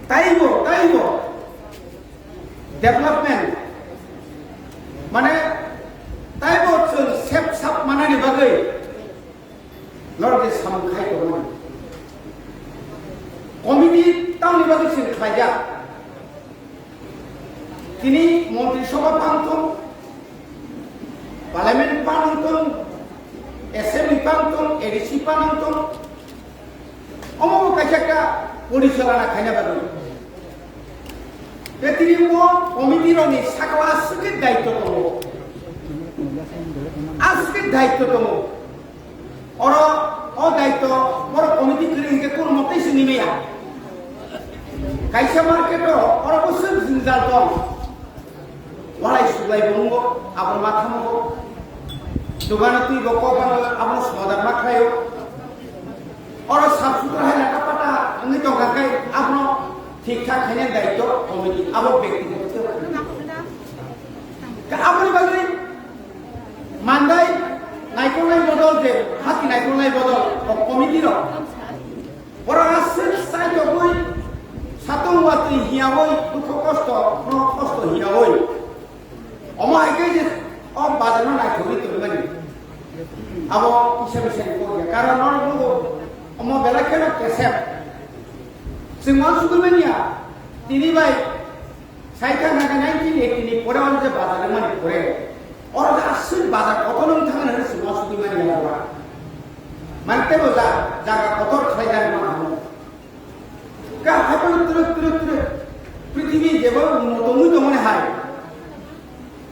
তাইব development माने ताइब सेप shop मानानि बागै लरदे सामखाय दंमोन कमिटि तावनि बागै जों खायजा तिनि मन्त्रिसभा पांथं पार्लामेन्ट पांथं एसेम्बली पांथं एडिसि पांथं अमो कायजाका परिचालना खायना बागै बेतिरिमो कमिटि रनि साकला आसके दायित्व दङ आसके दायित्व दङ और अ दायित्व बर कमिटि करिंगे कोन मते सिनिमेया कायसा मार्केट और बसुर जिंजाल दं वालाय सुलाय बंगो आबर माथामगो दुगाना तुइ बको बानो आबर समाधान माखायो और साफ सुथरा है लाटा पाटा अंगि तो गाकाय आबनो ठीक ठाक है दायित्व कमिटि अब व्यक्तिगत आपनि बागै मानदाय नायखौनाय बदल जे हाति नायखौनाय बदल कमिटि र बरा आसर साइतो गय सातों वाति हियावय दुख कष्ट न कष्ट हियावय अमायके जे अब बाजारनो नायखौनि तोरमानि अब हिसाब को कारण न अमा बेलाखेनो केसेप जों मा सुगुरमानिया तिनि बाय साइथा नागा 1980 नि पराव जे बाजार मानि परे और आसुर बाजार कत नों थांगोन होनो जों मा सुगुरमानिया बा मानते बजा जागा कतर खायदार मा हामो का हापन तुरु पृथ्वी जेबो उन्नतमु दंने हाय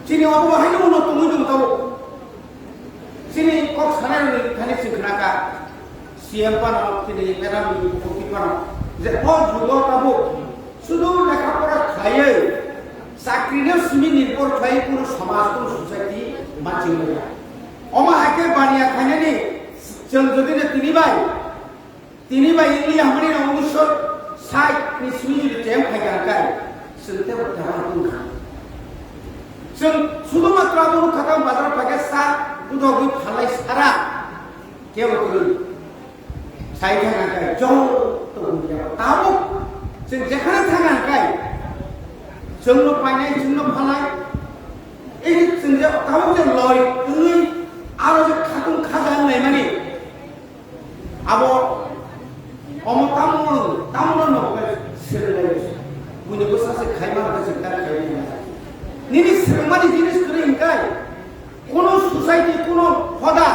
चिनि अबो हायनो उन्नतमु दं ताबो चिनि कक सानायनि थानि सिखनाका सीएम पानो चिनि मेदाम कोकि पानो जे अ जुगाव ताबो सुदु लेखा पढ़ा खायै साख्रिनो सिमि निर्भर खायै कोनो समाज कोनो सोसाइटी मानसि गया अमा हाके बानिया खायनानि जों जदिनो तिनि बाय इंलिया हमनि 1960 नि सिमि जुदि टेम खायगानखाय जोंते बता बुंखा जों सुदु मात्रा बुनु खाता बाजार फागे सा दुदगु फालाय सारा केवल साइथा नाखाय जौ ताबो जों जेखाना थांगानखाय जोंनो पायनाय जोंनो फालाय ए जों जे ताबो जे लय ओइ आरो जे खातुं खाजा होननाय माने आबो तामनो नबो सोलाय बुनिबो सासे खायमा गासे खाय निनि सोरमानि जिनिस करिंखाय कोनो सोसाइटी कोनो हदा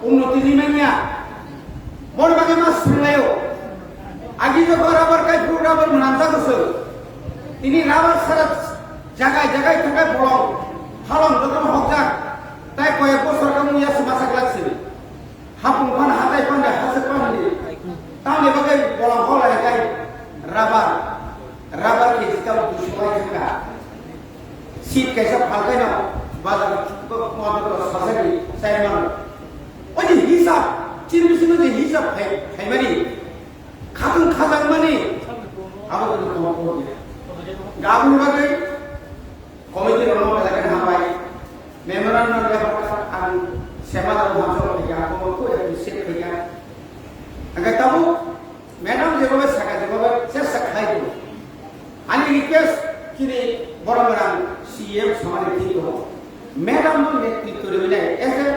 उन्नति निमानिया बर बागे मा सोलायो आगे जो राबर का फ्रूट राबर मनाता कसो तिनी राबर सारा जगह थाकाय बलम हालम जतन हकजा ताय कयेक बছर का मुया समासा लागसि हापुं फान हाताय फानदे हासो फानदे ताने बागे बलम हलाय गाय राबर के जिता दुसबाय थाका सीट कैसा फालकाय न बाजार मादर सासारि सायमान ओइ हिसाब चिरबिसिनो जे हिसाब खायमानि खातुं खाजां माने आबो को गाबुन बागै कमिटि रनो बेलाके हाबाय मेमोरेन्डाम लेखा आं सेमादाव हाजो फैया को एसे फैया आगे ताबो मैडम जेबो साका जेबो से सखाय दो आनि रिक्वेस्ट किनि बरमरां सीएम समाने थी दो मैडम नो नेतृत्व रिबिनाय as a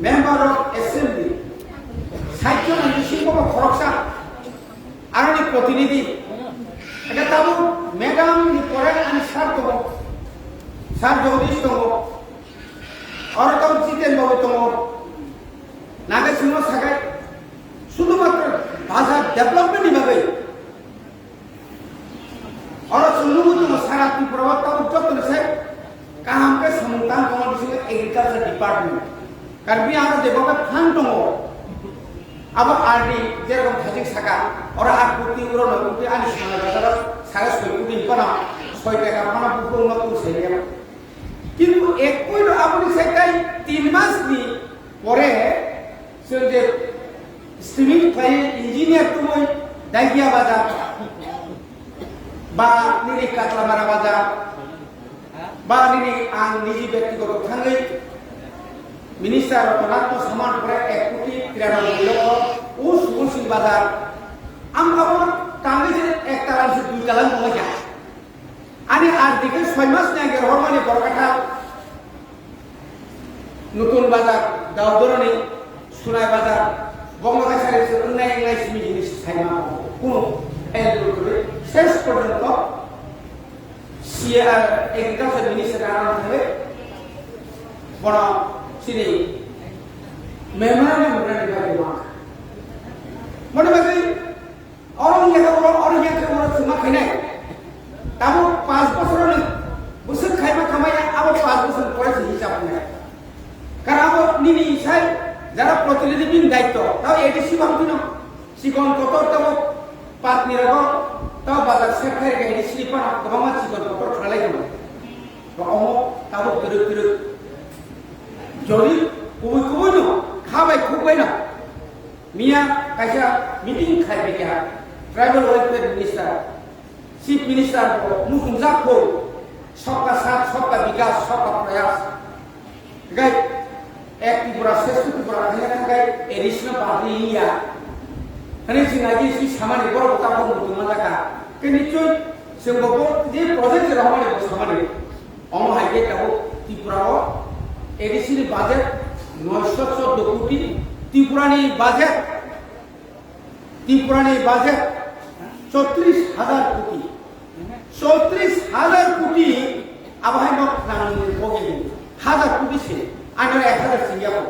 member of assembly साहित्य निसिंग खरकसा आरनि प्रतिनिधि এটা তাবো ম্যাডাম নি পরে আমি স্যার জগদীশ দङ और तो जितेन बाबू दङ नागे सिंह सागाय শুধুমাত্র ভাষা ডেভেলপমেন্ট বাগै और सुनुगु दङ सारा त्रिपुरा उच्चतन से काम के समंतान दङ बिसिङे एग्रीकालचार डिपार्टमेंट कार्बि आरो जेबो फान्ड दङ अब आरडी जेरकम थाजिक साका और 8 कोटी उरो 9 कोटी आनि साना बाजार सारा 6 कोटी पाना 6 टाका पाना बुको उन्नत सेया किन्तु एक कोइलो आपनि साइकाय 3 मास नि परे जों जे स्ट्रीमिंग फाइ इंजिनियर तुमै दागिया बाजार बा निरि काटलामारा बाजार बा निरि आं निजि व्यक्तिगत थाङै मिनिस्टार रतनात्म समान परे 1 कोटी 93 लक्ष उस मुसिन बाजार आं अब तांगे जे 1 तारा সে 2 তালা মনে যায় আনি আর দিকে 6 মাস না আগে হরমানি বড়কাটা নতুন বাজার দাউদরনি সুনাই বাজার বঙ্গকাছারে অন্যায় ইংলিশ জিনিস ছাইমা কোনো এলু করে শেষ পর্যন্ত সিআর এগ্রিকালচার মিনিস্টার আনানো হবে বড় সিনি মেমোরান্ডাম বিভাগে মনে বাকি অরণ্যকে বড় সুমা খাইনাই তাবো 5 বছর বছর খাইবা খামাইয়া আবার 5 বছর পরে হিসাব নেয় কারণ আবার নিনি ইসাই যারা প্রতিনিধি দায়িত্ব তাও এডিসি ভাবছিল সিকন কত তাবো পাত নিরগ তাও বাজার সেখানে গাইনি স্লিপার গোবামা সিকন কত খালাই গেল অমো তাবো কিরু যদি কুবুই ন খাবাই খুবই না মিয়া কাইসা মিটিং খাইবে গিয়া tribal welfare minister chief minister মুখুমজা খো सबका साथ सबका विकास सबका प्रयास गाय एक त्रिपुरा श्रेष्ठ त्रिपुरा खाना गाय एडिशनल बादरी इंडिया हने सिंगाजी सी सामान्य बड़ बता को मुतुमा जाका के निश्चय जोंबो जे प्रोजेक्ट रहमाने सामान्य अम हाइके ताबो त्रिपुरा एडिशनल बाजेट 914 कोटी त्रिपुरानी बाजेट 34,000 कोटी 34,000 कोटी आबाहाय न नांगो बगे 1000 कोटी से आरो 1000 सिंगिया को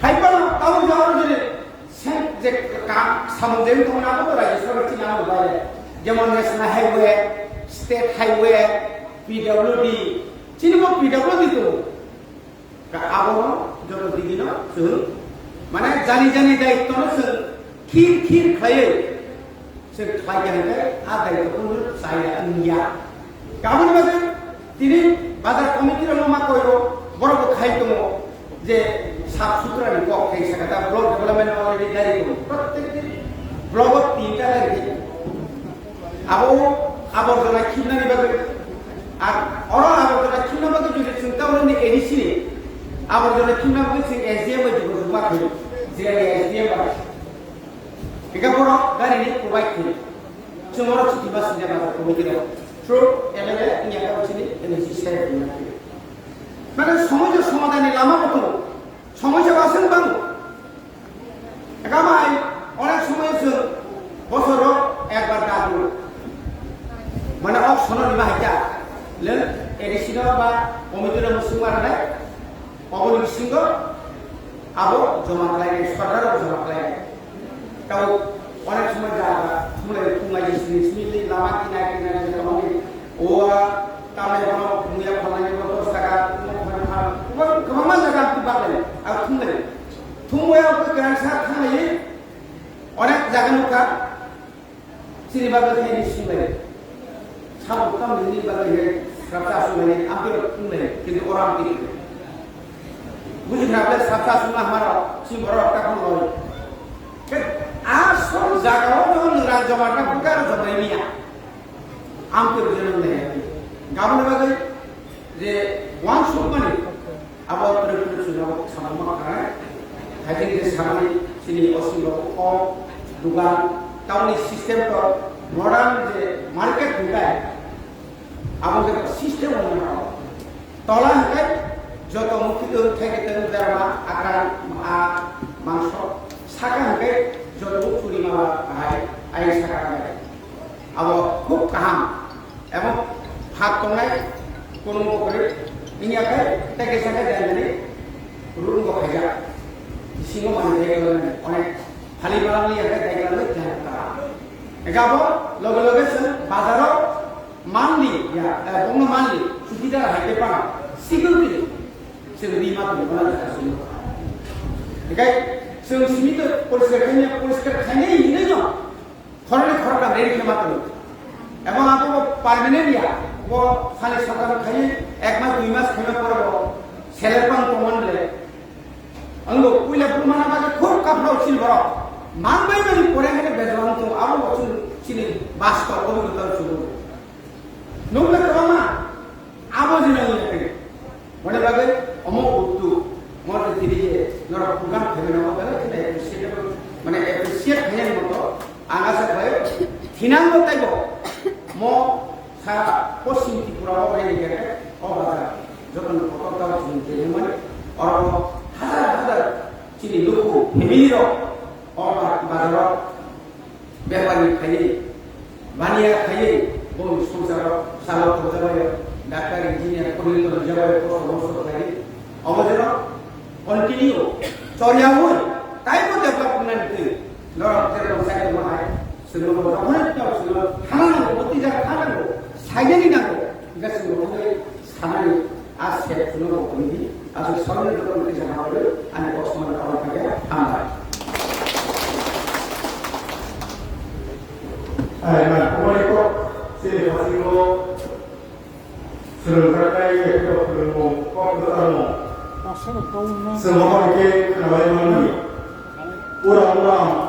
हाइबा ताव जाव जे से जे का सामजेन तो ना को राय सरकार ना बाय जेमन national highway state highway PWD चिनिबो पीडब्ल्यूडी तो का आबो जरो दिगिनो जों माने जानि दायित्व न जों खिर खायो जों खायगोन आदाय को साया इंडिया गाबोन बादे दिनै बाजार कमिटिर मा कइरो बरबो खाइ दङ जे साफ सुथरानि क खाइ साका ब्लक डेभलपमेन्ट अलरेडि गारि दङ प्रत्येक दिन ब्लकआव 3टा गारि आबर्जना खिबनानि बागै আর অর আবর্জনা खिबना बागै जुदि जों टाउननि एडिसि आबर्जना खिबना बागै जों एसडिएम बायदि बा खाइ जे एसडिएम बा Ikapuro dari ini provide kini. Semua orang cuti bas dia bawa kemudian. So, MLA ini akan sini ini sistem ini. Mana semua samadan lama betul. Semua bahasan bang. Agamai orang semua itu bosoro ekbar dahulu. Mana option lima aja. Lalu edisi apa? Komite musim mana? Pabrik singo. Abo joma lagi, saudara joma lagi. Kalau orang semua jaga, mulai pungai sini lama kina kami, kami orang punya pelajaran motor sekarang, kemana sekarang tiba lagi, aku tunggu aku kerana saat kami orang jaga muka, sini bagai ini sini, sama kami ini bagai rasa sungai, hampir sungai, jadi orang ini, bukan rasa rasa sungai marah, sini orang tak mau. Asal jagawan itu raja marga bukan zaman ini ya. Hampir jenuh deh. Gamun bagai je one shot mana? Abang terus sudah sama makan. Hari ini sama sini osilo dugaan tahun ini sistem tu modern je market bukan. Abang tu sistem mana? Tolong kan? Jauh mungkin tu kita darah akan masuk. Sekarang kan jodoh curi malah ayah sekarang kan. Abo खूब kaham. Emang hak tongai kono mo kore ini apa? Tege sangat jangan ni urun ko kerja. Singo mana dia kalau ni onek hali malam ni ada tege lalu jangan tak. Ekabo logo sen bazaro mandi ya bunga mandi sudah ada depan security security mati mana kasih. Oke. जों सिमित परिष्कार खाने ini जो खरने खरका ready के मात्र एवं आपको वो परमानेंट या वो खाने सरकार खाने 1 मास 2 मास खाने पर वो सेलर पर कॉमन ले अंगो पुले पुमाना बागे खूब काफला उचिल बरो मान बाई में पड़े हैं बेजवान तो आलो उचिल चिनी बास का वो भी उतर चुको नोबले कमा आबो जिना ये बड़े बागे अमो उतु मोर तिरिजे नर पुगाम खेलना वाला के एप्रिशिएट माने एप्रिशिएट है मतो आगा से भाई 비난도 되고 뭐사 পশ্চিম ত্রিপুরা হয়ে গেলে অবাধা যখন কতটা যেমন অরব হাজার হাজার চিনি লোক ফ্যামিলির অবাধ বাজার ব্যাপারী খাইয়ে বানিয়া খাইয়ে বহু সংসার চালক যাবে ডাক্তার ইঞ্জিনিয়ার পরিণত যাবে পরামর্শ খাইয়ে অবজের কন্টিনিউ চরিয়া হই তাই তো ডেভেলপমেন্ট লড়ক যেরকম সাইকেল বানায় সেগুলো অনেক সেগুলো খানানো প্রতি জায়গায় খানানো সাইকেলই নাগো গাছগুলো সামনে আসছে সেগুলো কমিটি আসলে সরকারি কমিটি জানা হবে আমি বর্তমানে করা থাকে আমরা 그러니까 제 가지고 서로 가까이 해서 그런 거 꺾어서 서로 이렇게 나와야만 오랑오랑